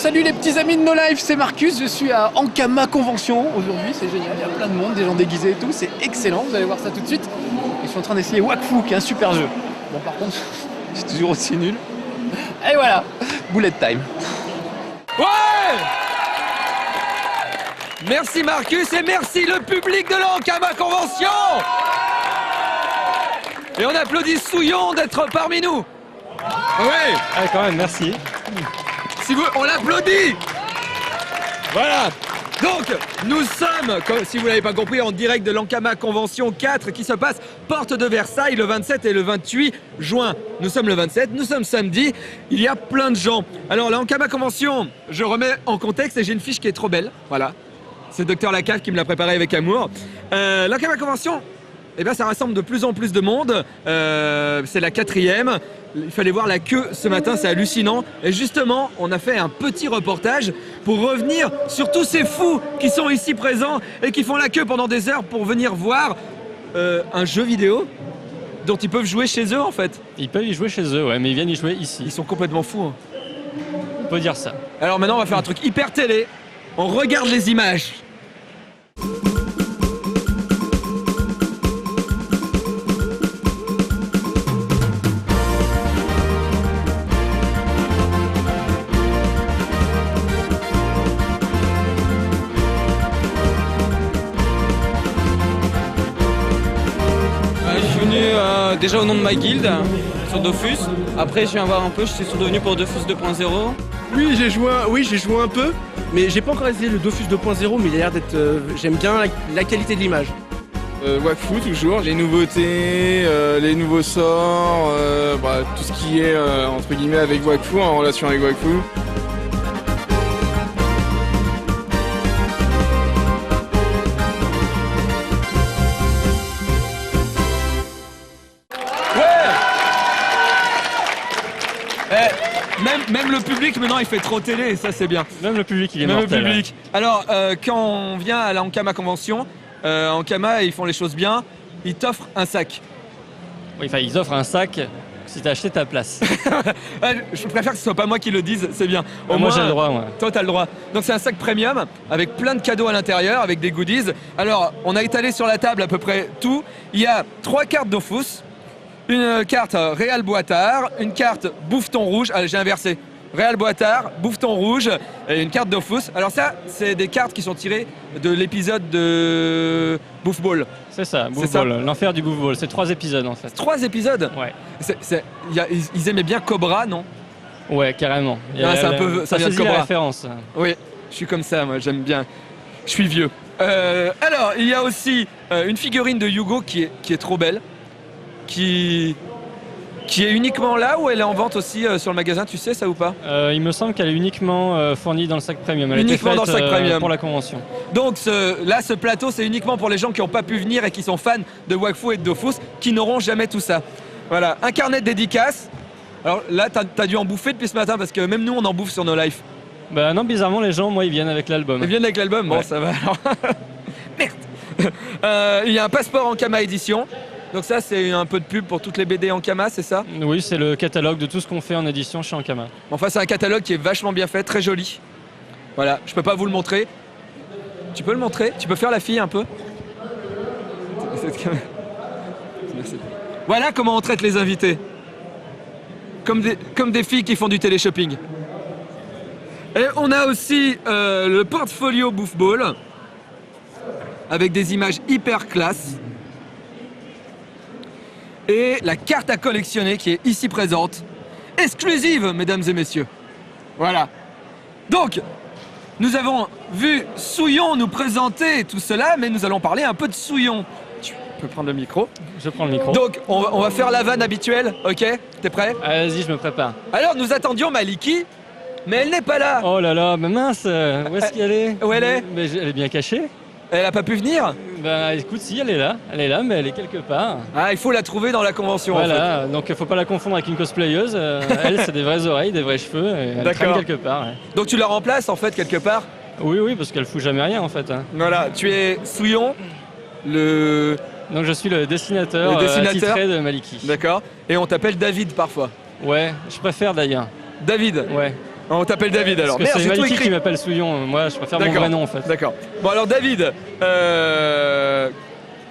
salut les petits amis de No Life, c'est Marcus, je suis à Ankama Convention aujourd'hui, c'est génial, il y a plein de monde, des gens déguisés et tout, c'est excellent, vous allez voir ça tout de suite. Et je suis en train d'essayer Wakfu, qui est un super jeu. Bon par contre, c'est toujours aussi nul. Et voilà, bullet time. Ouais! Merci Marcus et merci le public de l'Ankama Convention! Et on applaudit Souillon d'être parmi nous. Ouais. Ah quand même, merci. Si vous, on l'applaudit. Voilà. Donc, nous sommes, si vous l'avez pas compris, en direct de l'Ankama Convention 4 qui se passe porte de Versailles le 27 et le 28 juin. Nous sommes le 27, nous sommes samedi, il y a plein de gens. Alors, l'Ankama Convention, je remets en contexte et j'ai une fiche qui est trop belle. Voilà. C'est Dr Lacave qui me l'a préparée avec amour. L'Ankama Convention, eh bien, ça rassemble de plus en plus de monde. C'est la 4e. Il fallait voir la queue ce matin, c'est hallucinant. Et justement, on a fait un petit reportage pour revenir sur tous ces fous qui sont ici présents et qui font la queue pendant des heures pour venir voir un jeu vidéo dont ils peuvent jouer chez eux en fait. Ils peuvent y jouer chez eux, ouais, mais ils viennent y jouer ici. Ils sont complètement fous. Hein. On peut dire ça. Alors maintenant, on va faire un truc hyper télé. On regarde les images. Déjà au nom de ma guilde, sur Dofus. Après, je viens voir un peu, je suis devenu pour Dofus 2.0. Oui, j'ai joué un peu, mais j'ai pas encore essayé le Dofus 2.0, mais il a l'air d'être... j'aime bien la qualité de l'image. Wakfu toujours, les nouveautés, les nouveaux sorts, tout ce qui est entre guillemets avec Wakfu, en relation avec Wakfu. Même le public maintenant il fait trop télé et ça c'est bien. Même le public il est Même mortel. le public. Alors quand on vient à la Ankama Convention, Ankama ils font les choses bien, ils t'offrent un sac. Oui, enfin ils offrent un sac si t'as acheté ta place. Je préfère que ce soit pas moi qui le dise, c'est bien. Au moi moins, j'ai le droit, moi. Toi t'as le droit. Donc c'est un sac premium avec plein de cadeaux à l'intérieur, avec des goodies. Alors on a étalé sur la table à peu près tout. Il y a 3 cartes Dofus. Une carte Réal Boitard, une carte Bouffeton Rouge, j'ai inversé, Réal Boitard, Bouffeton Rouge et une carte Dofus. Alors ça, c'est des cartes qui sont tirées de l'épisode de Bouffball. C'est ça, Bouffball, l'enfer du Bouffball, c'est 3 épisodes en fait. 3 épisodes. Ouais. Ils aimaient bien Cobra, non? Ouais, carrément. C'est un peu, ça vient de Cobra. La référence. Oui, je suis comme ça, moi, j'aime bien. Je suis vieux. Alors, il y a aussi une figurine de Hugo qui est trop belle. Qui est uniquement là ou elle est en vente aussi sur le magasin, tu sais ça ou pas? Il me semble qu'elle est uniquement fournie dans le sac premium. Elle uniquement a été dans le sac premium pour la convention. Donc ce plateau c'est uniquement pour les gens qui n'ont pas pu venir et qui sont fans de Wakfu et de Dofus, qui n'auront jamais tout ça. Voilà, un carnet de dédicaces. Alors là t'as dû en bouffer depuis ce matin parce que même nous on en bouffe sur No Life. Bah non, bizarrement les gens, moi ils viennent avec l'album. Ils viennent avec l'album, bon ouais. Ça va alors. Merde. Il y a un passeport Ankama édition. Donc ça, c'est un peu de pub pour toutes les BD Ankama, c'est ça? Oui, c'est le catalogue de tout ce qu'on fait en édition chez Ankama. Enfin, c'est un catalogue qui est vachement bien fait, très joli. Voilà, je peux pas vous le montrer. Tu peux le montrer? Tu peux faire la fille un peu? Merci. Voilà comment on traite les invités. Comme des filles qui font du télé-shopping. Et on a aussi le portfolio Bouffball avec des images hyper classe. Et la carte à collectionner qui est ici présente, exclusive mesdames et messieurs. Voilà. Donc, nous avons vu Souillon nous présenter tout cela, mais nous allons parler un peu de Souillon. Tu peux prendre le micro. Je prends le micro. Donc, on va faire la vanne habituelle, ok? T'es prêt? Vas-y, je me prépare. Alors, nous attendions Maliki, mais elle n'est pas là. Oh là là, mais mince, où est-ce qu'elle est? Où elle est? Mais elle est bien cachée. Elle a pas pu venir? Bah écoute, si, elle est là, mais elle est quelque part. Ah, il faut la trouver dans la convention voilà, en fait. Donc faut pas la confondre avec une cosplayeuse. Elle, c'est des vraies oreilles, des vrais cheveux, et elle traîne quelque part. Ouais. Donc tu la remplaces en fait quelque part? Oui, parce qu'elle fout jamais rien en fait. Hein. Voilà, tu es Souillon, Donc je suis le dessinateur, attitré de Maliki. D'accord. Et on t'appelle David parfois? Ouais, je préfère d'ailleurs. David? Ouais. On t'appelle David alors. Parce que Merde, c'est j'ai tout Maliki écrit. qui m'appelle Souillon. Moi, je préfère mon D'accord. vrai nom en fait. D'accord. Bon alors David,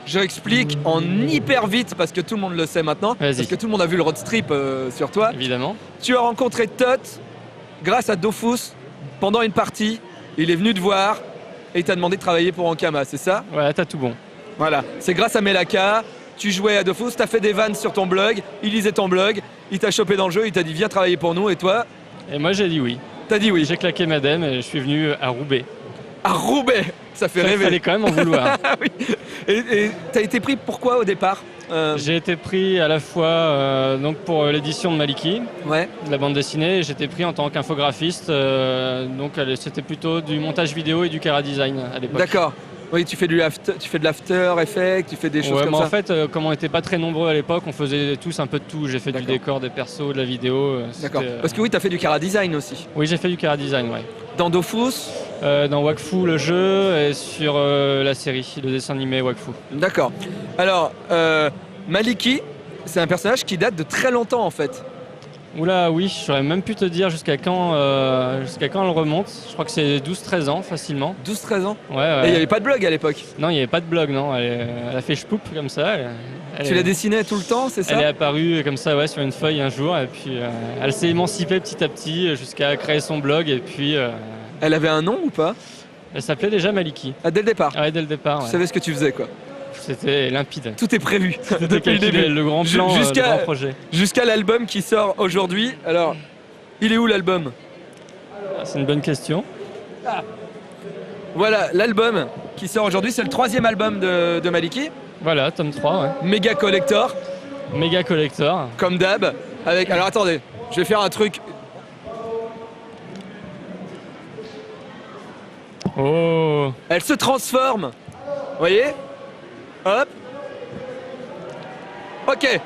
je explique en hyper vite parce que tout le monde le sait maintenant. Vas-y. Parce que tout le monde a vu le road strip sur toi. Évidemment. Tu as rencontré Tot grâce à Dofus pendant une partie. Il est venu te voir et il t'a demandé de travailler pour Ankama, c'est ça? Voilà, t'as tout bon. Voilà. C'est grâce à Melaka. Tu jouais à Dofus, t'as fait des vannes sur ton blog. Il lisait ton blog. Il t'a chopé dans le jeu. Il t'a dit viens travailler pour nous. Et toi, Et moi, j'ai dit oui. t'as dit oui. J'ai claqué madame et je suis venu à Roubaix. À Roubaix. Ça fait Il rêver. fallait quand même en vouloir. Ah oui. Et t'as été pris pourquoi au départ? J'ai été pris à la fois donc pour l'édition de Maliki, Ouais. de la bande dessinée, et j'étais pris en tant qu'infographiste. Donc c'était plutôt du montage vidéo et du chara design à l'époque. D'accord. Oui, tu fais de l'after effect, tu fais des choses Ouais, comme mais ça. en fait, comme on n'était pas très nombreux à l'époque, on faisait tous un peu de tout. J'ai fait du D'accord. décor, des persos, de la vidéo. D'accord. c'était, Parce que oui, t'as fait du chara design aussi. Oui, j'ai fait du chara design, ouais. Dans Dofus. Dans Wakfu, le jeu, et sur la série, le dessin animé Wakfu. D'accord. Alors, Maliki, c'est un personnage qui date de très longtemps en fait. Oula, oui, je saurais même pu te dire jusqu'à quand elle remonte. Je crois que c'est 12-13 ans facilement. 12-13 ans. Ouais, Et il n'y avait pas de blog à l'époque. Non, il n'y avait pas de blog, non. Elle a fait chpoup comme ça. Tu la dessinais tout le temps, c'est ça? Elle est apparue comme ça, ouais, sur une feuille un jour, et puis elle s'est émancipée petit à petit jusqu'à créer son blog, et puis Elle avait un nom ou pas? elle s'appelait déjà Maliki. Ah, dès le départ. Ah ouais, dès le départ, Tu ouais. savais ce que tu faisais quoi. C'était limpide. Tout est prévu C'était depuis le calculé, début. le grand plan, le Jusqu'à grand projet. jusqu'à l'album qui sort aujourd'hui. Alors, il est où l'album? Ah, c'est une bonne question. Voilà, l'album qui sort aujourd'hui, c'est le 3e album de Maliki. Voilà, tome 3, ouais. Méga collector, Méga collector. comme d'hab. Avec. Alors attendez, je vais faire un truc. Oh, Elle se transforme. Vous voyez? Hop. Ok.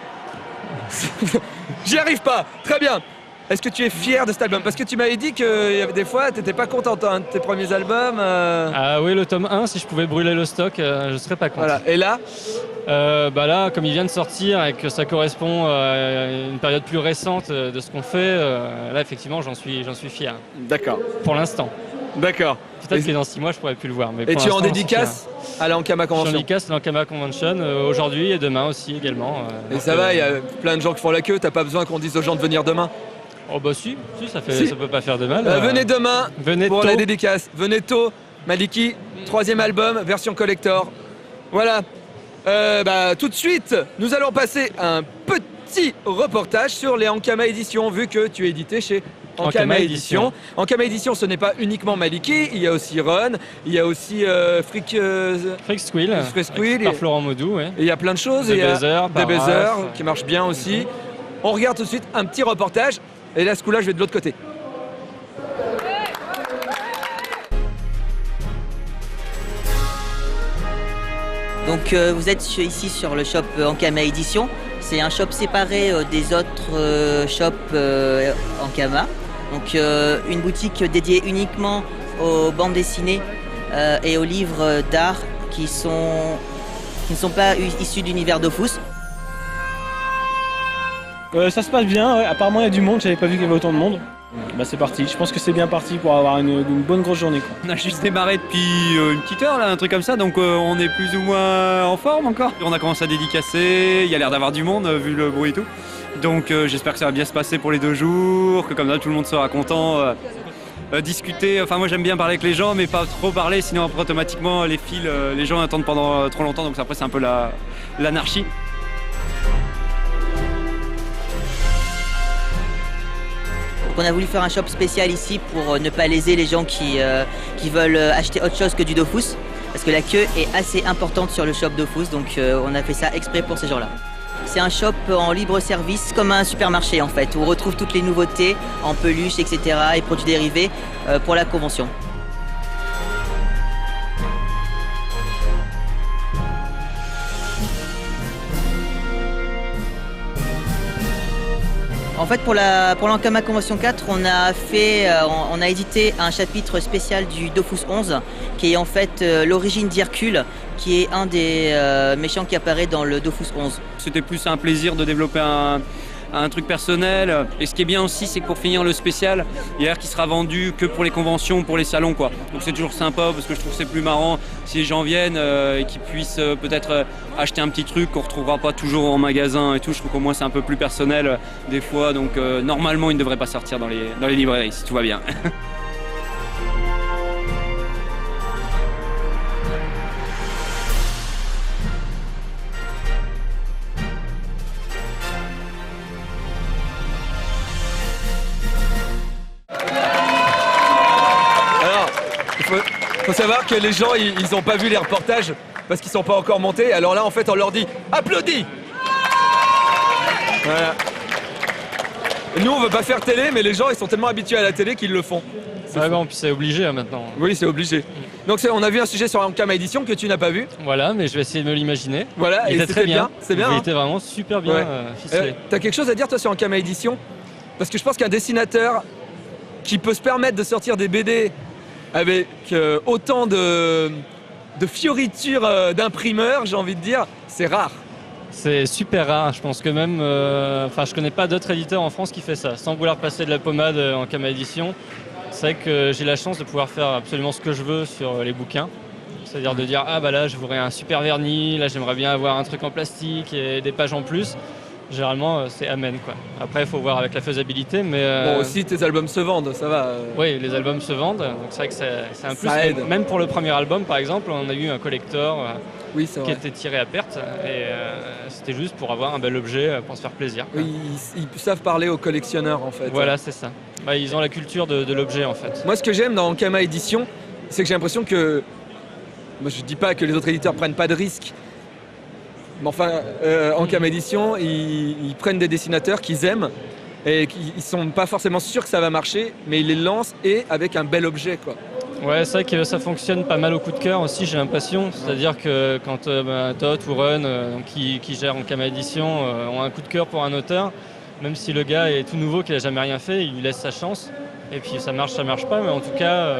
J'y arrive pas. Très bien. Est-ce que tu es fier de cet album? Parce que tu m'avais dit qu'il y avait des fois, tu n'étais pas content d'un de tes premiers albums. Ah oui, le tome 1, si je pouvais brûler le stock, je serais pas content. Voilà. Et là, Bah là, comme il vient de sortir et que ça correspond à une période plus récente de ce qu'on fait, là effectivement j'en suis fier. d'accord. Pour l'instant. D'accord. Peut-être Et- que dans 6 mois je pourrais plus le voir. Mais Et pour tu es en l'instant, j'en suis dédicace à la Ankama fier. Je suis en Convention. dédicace à l'Ankama Convention aujourd'hui et demain aussi également. Et Donc, ça va, il y a plein de gens qui font la queue, t'as pas besoin qu'on dise aux gens de venir demain. Oh bah si ça Si. peut pas faire de mal. Venez demain venez pour tôt. la dédicace. Venez tôt, Maliki, 3e album, version collector. Voilà. Tout de suite, nous allons passer un petit reportage sur les Ankama Éditions, vu que tu es édité chez Ankama Ankama Éditions. Éditions. Ankama Éditions, ce n'est pas uniquement Maliki, il y a aussi Ron, il y a aussi Frick Squill, Frick Squill, par et- Florent Maudou, ouais. et il y a plein de choses. The Et il y a Buzzer, The par Buzzer, Raph. qui marche bien aussi. On regarde tout de suite un petit reportage. Et là, ce coup-là, je vais de l'autre côté. Donc vous êtes ici sur le shop Ankama Édition. C'est un shop séparé des autres shops Ankama. Donc une boutique dédiée uniquement aux bandes dessinées et aux livres d'art qui ne sont pas issus de l'univers Dofus. Ça se passe bien, ouais. Apparemment il y a du monde, j'avais pas vu qu'il y avait autant de monde. Bah c'est parti, je pense que c'est bien parti pour avoir une bonne grosse journée quoi. On a juste démarré depuis une petite heure là, un truc comme ça, donc on est plus ou moins en forme encore. On a commencé à dédicacer, il y a l'air d'avoir du monde vu le bruit et tout. Donc j'espère que ça va bien se passer pour les 2 jours, que comme ça tout le monde sera content. Discuter, enfin moi j'aime bien parler avec les gens mais pas trop parler, sinon après automatiquement les fils, les gens attendent pendant trop longtemps, donc après c'est un peu l'anarchie. Donc on a voulu faire un shop spécial ici pour ne pas léser les gens qui veulent acheter autre chose que du Dofus. Parce que la queue est assez importante sur le shop Dofus, donc on a fait ça exprès pour ces gens-là. C'est un shop en libre service, comme un supermarché en fait, où on retrouve toutes les nouveautés en peluche, etc. et produits dérivés pour la convention. En fait, pour l'Ankama Convention 4, on a édité un chapitre spécial du Dofus 11, qui est en fait l'origine d'Hercule, qui est un des méchants qui apparaît dans le Dofus 11. C'était plus un plaisir de développer un un truc personnel. Et ce qui est bien aussi, c'est que pour finir le spécial, il y a qui sera vendu que pour les conventions, pour les salons, quoi. Donc c'est toujours sympa parce que je trouve que c'est plus marrant si les gens viennent et qu'ils puissent peut-être acheter un petit truc qu'on retrouvera pas toujours en magasin et tout. Je trouve qu'au moins c'est un peu plus personnel des fois. Donc normalement, il ne devrait pas sortir dans les librairies si tout va bien. Faut savoir que les gens, ils ont pas vu les reportages parce qu'ils sont pas encore montés. Alors là, en fait, on leur dit « Applaudis !» Voilà. Nous, on veut pas faire télé, mais les gens, ils sont tellement habitués à la télé qu'ils le font. Ouais, bon, puis c'est obligé maintenant. Oui, c'est obligé. Donc on a vu un sujet sur Ankama Édition que tu n'as pas vu. Voilà, mais je vais essayer de me l'imaginer. Voilà, il était très bien. C'est bien. Il Hein. était vraiment super bien Ouais. ficelé. T'as quelque chose à dire toi sur Ankama Édition? Parce que je pense qu'un dessinateur qui peut se permettre de sortir des BD avec autant de fioritures d'imprimeurs, j'ai envie de dire, c'est rare. C'est super rare. Je pense que même, je connais pas d'autres éditeurs en France qui fait ça, sans vouloir passer de la pommade en Ankama Édition. C'est vrai que j'ai la chance de pouvoir faire absolument ce que je veux sur les bouquins. C'est-à-dire de dire ah bah là je voudrais un super vernis, là j'aimerais bien avoir un truc en plastique et des pages en plus. Généralement c'est amen quoi. Après il faut voir avec la faisabilité mais... Bon aussi tes albums se vendent, ça va. Oui les albums se vendent, donc c'est vrai que c'est un plus. Ça aide. Même pour le premier album par exemple on a eu un collector oui, qui était tiré à perte et c'était juste pour avoir un bel objet pour se faire plaisir. Oui, ils savent parler aux collectionneurs en fait. Voilà c'est ça. Bah, ils ont la culture de l'objet en fait. Moi ce que j'aime dans Ankama Édition, c'est que j'ai l'impression que... Moi je dis pas que les autres éditeurs prennent pas de risques. Mais enfin, Ankama Édition, ils prennent des dessinateurs qu'ils aiment et ils sont pas forcément sûrs que ça va marcher, mais ils les lancent et avec un bel objet quoi. Ouais, c'est vrai que ça fonctionne pas mal au coup de cœur aussi, j'ai l'impression. C'est-à-dire que quand Tot ou Run, qui gèrent Ankama Édition, ont un coup de cœur pour un auteur, même si le gars est tout nouveau, qu'il n'a jamais rien fait, il lui laisse sa chance. Et puis ça marche pas, mais en tout cas...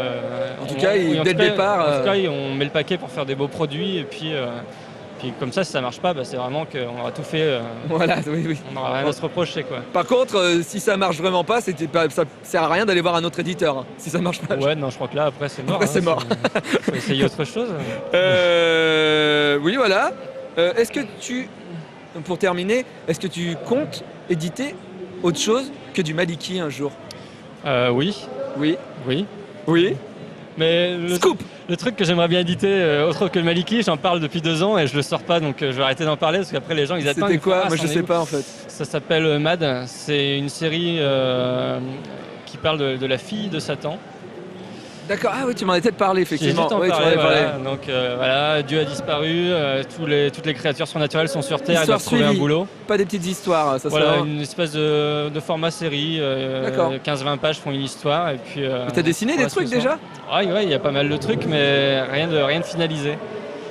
dès le départ... En tout cas, on met le paquet pour faire des beaux produits et puis comme ça, si ça marche pas, c'est vraiment qu'on aura tout fait. Voilà, oui. On n'aura rien à se reprocher, quoi. Par contre, si ça marche vraiment pas, ça sert à rien d'aller voir un autre éditeur. Hein, si ça marche pas. Ouais, non, je crois que là, après, c'est mort. Après, c'est mort. Faut essayer autre chose. Oui, voilà. Est-ce que pour terminer, est-ce que tu comptes éditer autre chose que du Maliki un jour? Oui. Oui. Oui. Oui. Mais Scoop. Le truc que j'aimerais bien éditer, autre que le Maliki, j'en parle depuis 2 ans et je le sors pas, donc je vais arrêter d'en parler parce qu'après les gens ils attendent. C'était quoi? Moi je sais pas en fait. Ça s'appelle Mad, c'est une série qui parle de la fille de Satan. D'accord, ah oui, tu m'en as peut-être parlé effectivement. J'ai oui, parlé. Donc voilà, Dieu a disparu, toutes les créatures surnaturelles sont sur Terre, elles doivent trouver un boulot. Pas des petites histoires, ça voilà, une espèce de format série, 15-20 pages font une histoire et puis... Mais t'as dessiné des trucs déjà? Ouais, il y a pas mal de trucs, mais rien de finalisé.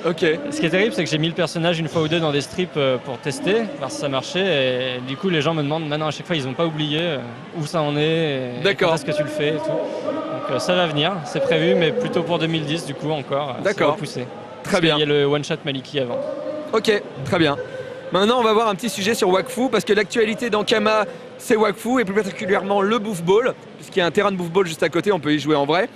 Ok. Ce qui est terrible, c'est que j'ai mis le personnage une fois ou deux dans des strips pour tester, voir si ça marchait. Et du coup, les gens me demandent maintenant à chaque fois, ils n'ont pas oublié où ça en est, d'accord. Est-ce que tu le fais et tout. Donc ça va venir, c'est prévu, mais plutôt pour 2010 du coup encore. D'accord. Repoussé. Très bien. Il y a le one-shot Maliki avant. Ok, très bien. Maintenant, on va voir un petit sujet sur Wakfu, parce que l'actualité d'Ankama, c'est Wakfu, et plus particulièrement le Bouffball, puisqu'il y a un terrain de Bouffball juste à côté, on peut y jouer en vrai.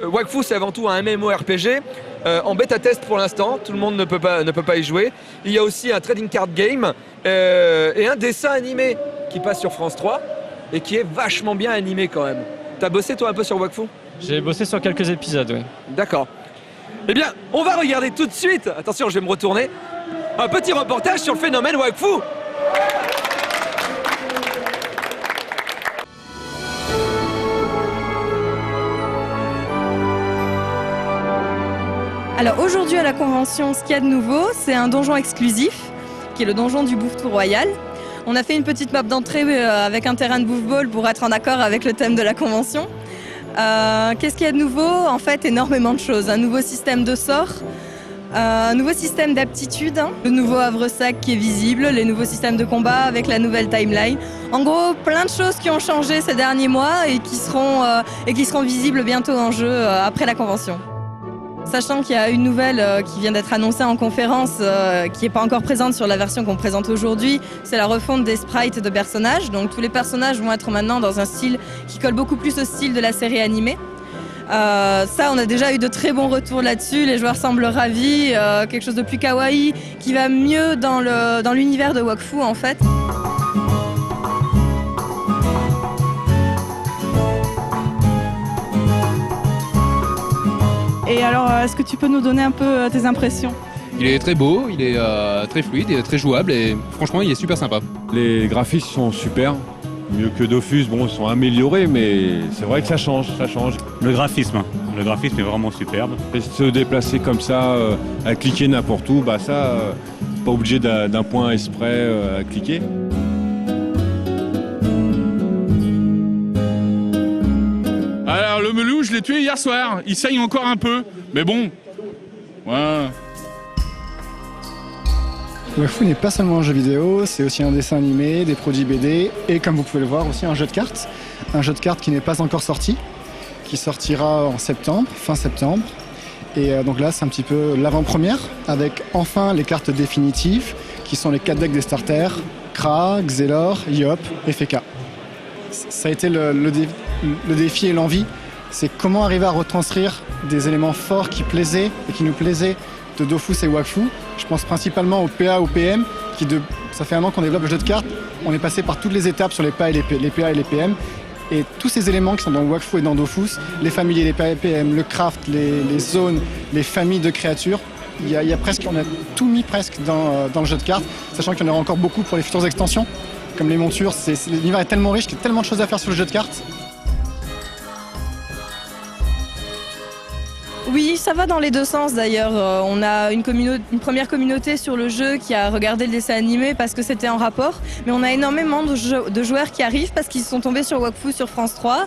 Wakfu, c'est avant tout un MMORPG, en bêta-test pour l'instant, tout le monde ne peut pas y jouer. Il y a aussi un trading card game, et un dessin animé qui passe sur France 3, et qui est vachement bien animé quand même. T'as bossé toi un peu sur Wakfu? J'ai bossé sur quelques épisodes, oui. D'accord. Eh bien, on va regarder tout de suite, attention, je vais me retourner, un petit reportage sur le phénomène Wakfu. Alors aujourd'hui à la convention, ce qu'il y a de nouveau, c'est un donjon exclusif, qui est le donjon du Bouffetou Royal. On a fait une petite map d'entrée avec un terrain de bouffball pour être en accord avec le thème de la convention. Qu'est-ce qu'il y a de nouveau? En fait, énormément de choses. Un nouveau système de sorts, un nouveau système d'aptitude, le nouveau havre-sac qui est visible, les nouveaux systèmes de combat avec la nouvelle timeline. En gros, plein de choses qui ont changé ces derniers mois et qui seront visibles bientôt en jeu après la convention. sachant qu'il y a une nouvelle qui vient d'être annoncée en conférence, qui n'est pas encore présente sur la version qu'on présente aujourd'hui. C'est la refonte des sprites de personnages. Donc tous les personnages vont être maintenant dans un style qui colle beaucoup plus au style de la série animée. Ça, on a déjà eu de très bons retours là-dessus, les joueurs semblent ravis, quelque chose de plus kawaii, qui va mieux dans l'univers de Wakfu en fait. Et alors, est-ce que tu peux nous donner un peu tes impressions ? Il est très beau, il est très fluide, il est très jouable et franchement il est super sympa. Les graphismes sont super. Mieux que Dofus, bon, ils sont améliorés, mais c'est vrai que ça change, ça change. Le graphisme est vraiment superbe. Et se déplacer comme ça, à cliquer n'importe où, bah ça, pas obligé d'un point exprès à cliquer. Alors le melou, je l'ai tué hier soir, il saigne encore un peu, mais bon, ouais. Wakfu n'est pas seulement un jeu vidéo, c'est aussi un dessin animé, des produits BD et comme vous pouvez le voir aussi un jeu de cartes. Un jeu de cartes qui n'est pas encore sorti, qui sortira en septembre, fin septembre. Et donc là c'est un petit peu l'avant-première avec enfin les cartes définitives qui sont les 4 decks des starters, Kra, Xelor, Yop et Feka. Ça a été le défi et l'envie, c'est comment arriver à retranscrire des éléments forts qui plaisaient et qui nous plaisaient de Dofus et Wakfu. Je pense principalement au PA, au PM, ça fait un an qu'on développe le jeu de cartes. On est passé par toutes les étapes sur les PA et les PM. Et tous ces éléments qui sont dans Wakfu et dans Dofus, les familles et les PA et PM, le craft, les zones, les familles de créatures, on a tout mis presque dans le jeu de cartes, sachant qu'il y en aura encore beaucoup pour les futures extensions, comme les montures. L'univers est tellement riche qu'il y a tellement de choses à faire sur le jeu de cartes. Oui, ça va dans les deux sens d'ailleurs. On a une première communauté sur le jeu qui a regardé le dessin animé parce que c'était en rapport. Mais on a énormément de joueurs qui arrivent parce qu'ils sont tombés sur Wakfu sur France 3.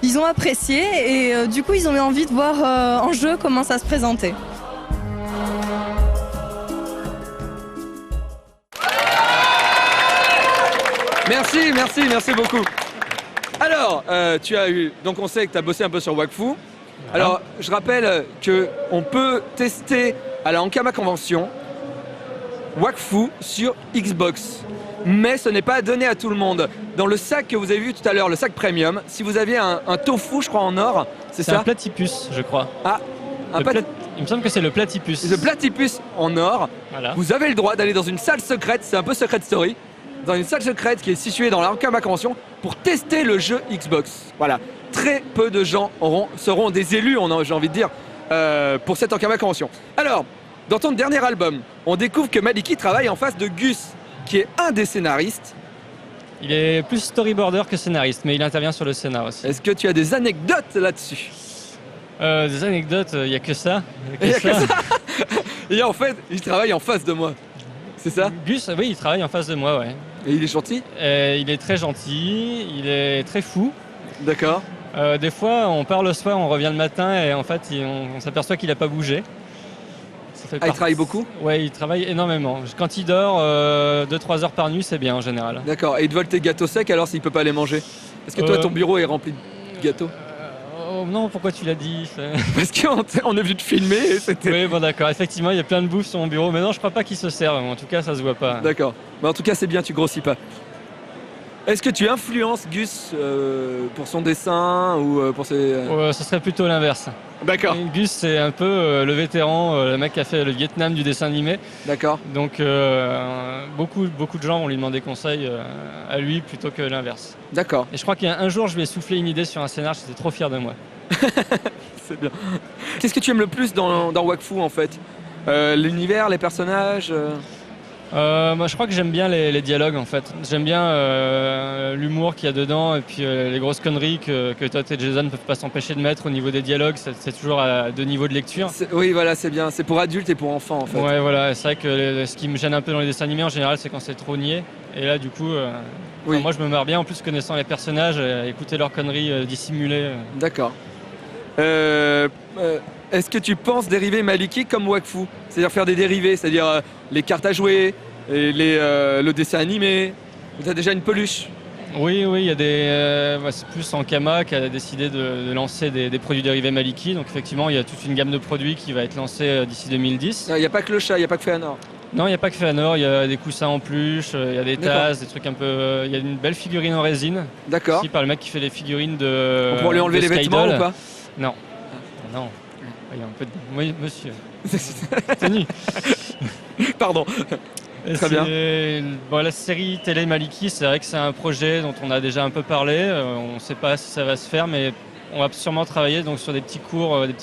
Ils ont apprécié et du coup ils ont eu envie de voir en jeu comment ça se présentait. Merci beaucoup. Alors, donc on sait que tu as bossé un peu sur Wakfu. Alors, je rappelle qu'on peut tester à la Ankama Convention Wakfu sur Xbox. Mais ce n'est pas donné à tout le monde. Dans le sac que vous avez vu tout à l'heure, le sac premium, si vous aviez un tofu, je crois, en or, c'est ça ? C'est un platypus, je crois. Ah, il me semble que c'est le platypus. Le platypus en or. Voilà. Vous avez le droit d'aller dans une salle secrète, c'est un peu Secret Story, dans une salle secrète qui est située dans la Ankama Convention pour tester le jeu Xbox. Voilà. Très peu de gens seront des élus, j'ai envie de dire, pour cette Ankama Convention. Alors, dans ton dernier album, on découvre que Maliki travaille en face de Gus, qui est un des scénaristes. Il est plus storyboarder que scénariste, mais il intervient sur le scénar aussi. Est-ce que tu as des anecdotes là-dessus ? Des anecdotes, il n'y a que ça. Et en fait, il travaille en face de moi. C'est ça ? Gus, oui, il travaille en face de moi, ouais. Et il est gentil ? Il est très gentil, il est très fou. D'accord. Des fois, on part le soir, on revient le matin et en fait, on s'aperçoit qu'il n'a pas bougé. Il travaille beaucoup ? Ouais, il travaille énormément. Quand il dort 2-3 heures par nuit, c'est bien en général. D'accord. Et il te vole tes gâteaux secs alors s'il peut pas les manger ? Parce que toi, ton bureau est rempli de gâteaux. Non, pourquoi tu l'as dit ? Parce qu'on est venu te filmer et c'était... Oui, bon d'accord. Effectivement, il y a plein de bouffe sur mon bureau. Mais non, je crois pas qu'il se serve. En tout cas, ça se voit pas. D'accord. Mais en tout cas, c'est bien, tu grossis pas. Est-ce que tu influences Gus pour son dessin ou pour ses... Ce serait plutôt l'inverse. D'accord. Gus, c'est un peu le vétéran, le mec qui a fait le Vietnam du dessin animé. D'accord. Donc, beaucoup de gens vont lui demander conseil à lui plutôt que l'inverse. D'accord. Et je crois qu'un jour, je lui ai soufflé une idée sur un scénar, j'étais trop fier de moi. C'est bien. Qu'est-ce que tu aimes le plus dans Wakfu, en fait ? L'univers, les personnages Moi, je crois que j'aime bien les dialogues en fait. J'aime bien l'humour qu'il y a dedans et puis les grosses conneries que Todd et Jason ne peuvent pas s'empêcher de mettre au niveau des dialogues. C'est toujours à deux niveaux de lecture. Oui, voilà, c'est bien. C'est pour adultes et pour enfants en fait. Ouais, voilà. C'est vrai que ce qui me gêne un peu dans les dessins animés en général, c'est quand c'est trop niais. Et là, du coup, moi, je me marre bien. En plus, connaissant les personnages, écouter leurs conneries dissimulées. D'accord. Est-ce que tu penses dériver Maliki comme Wakfu ? C'est-à-dire faire des dérivés, c'est-à-dire les cartes à jouer, et le dessin animé. Tu as déjà une peluche ? Oui, il y a des. C'est plus Ankama qui a décidé de lancer des produits dérivés Maliki. Donc effectivement, il y a toute une gamme de produits qui va être lancée d'ici 2010. Il n'y a pas que le chat, il n'y a pas que Féanor. Non, il n'y a pas que Féanor, il y a des coussins en peluche, il y a des D'accord. tasses, des trucs un peu. Il y a une belle figurine en résine. D'accord. Ici par le mec qui fait les figurines de. Pour lui enlever de les vêtements Skydol. ou pas? Non. Non. Il y a un peu de. Oui, monsieur. Tenu. Pardon. Très bien. Bon, la série télé Maliki, c'est vrai que c'est un projet dont on a déjà un peu parlé. On ne sait pas si ça va se faire, mais on va sûrement travailler donc, sur des petits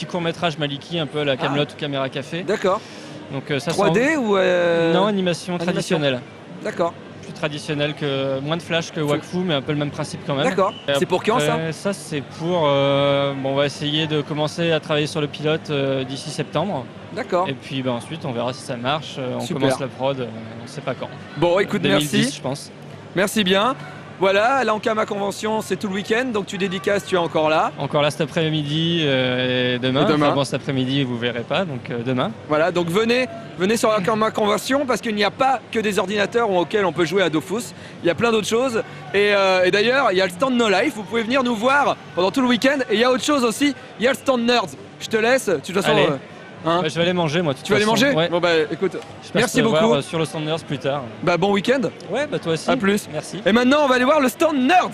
courts-métrages Maliki, un peu à la Camelot ou Caméra Café. D'accord. Donc, ça 3D ou Non, animation traditionnelle. D'accord. Plus traditionnelle que moins de flash que Wakfu, mais un peu le même principe quand même. D'accord. C'est pour quand ça? Ça, c'est pour. On va essayer de commencer à travailler sur le pilote d'ici septembre. D'accord. Et puis ensuite, on verra si ça marche. On Super. commence la prod, on ne sait pas quand. Bon, écoute, 2010, merci. je pense. Merci bien. Voilà, l'Ankama Convention, c'est tout le week-end, donc tu dédicaces, tu es encore là. Encore là cet après-midi et demain. Et demain. Enfin, bon, cet après-midi, vous ne verrez pas, donc demain. Voilà, donc venez sur l'Ankama Convention parce qu'il n'y a pas que des ordinateurs auxquels on peut jouer à Dofus. Il y a plein d'autres choses. Et d'ailleurs, il y a le stand No Life. Vous pouvez venir nous voir pendant tout le week-end. Et il y a autre chose aussi. Il y a le stand Nerds. Je te laisse. De toute façon, Allez. hein. Je vais aller manger, moi. de toute Tu vas aller façon. manger? Ouais. Bon bah écoute, J'espère merci te beaucoup. voir sur le stand Nerds plus tard. Bah bon week-end. Ouais, bah toi aussi. À plus. Merci. Et maintenant, on va aller voir le stand Nerds.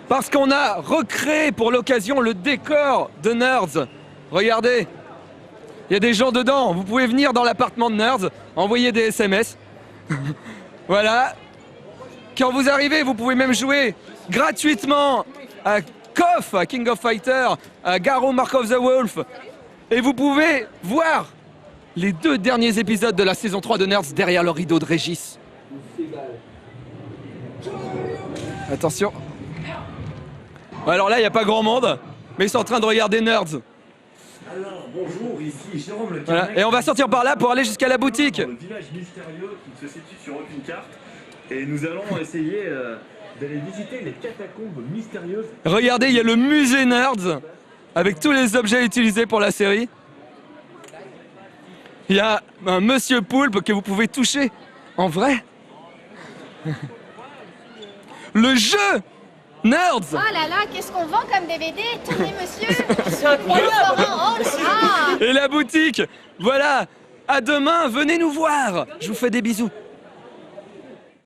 Parce qu'on a recréé pour l'occasion le décor de Nerds. Regardez, il y a des gens dedans. Vous pouvez venir dans l'appartement de Nerds, envoyer des SMS. Voilà. Quand vous arrivez, vous pouvez même jouer gratuitement à KOF, à King of Fighters, à Garou Mark of the Wolf. Et vous pouvez voir les 2 derniers épisodes de la saison 3 de Nerds derrière le rideau de Régis. Attention. Alors là, il n'y a pas grand monde, mais ils sont en train de regarder Nerds. Alors, bonjour, ici Jérôme Le Voilà. Et on va sortir par là pour aller jusqu'à la boutique. Le village mystérieux qui ne se situe sur aucune carte. Et nous allons essayer d'aller visiter les catacombes mystérieuses. Regardez, il y a le musée Nerds avec tous les objets utilisés pour la série. Il y a un monsieur poulpe que vous pouvez toucher en vrai. Le jeu Nerds. Oh là là, qu'est-ce qu'on vend comme DVD? Tenez, monsieur. C'est incroyable. Oh là là. Et la boutique. Voilà. À demain, venez nous voir. Je vous fais des bisous.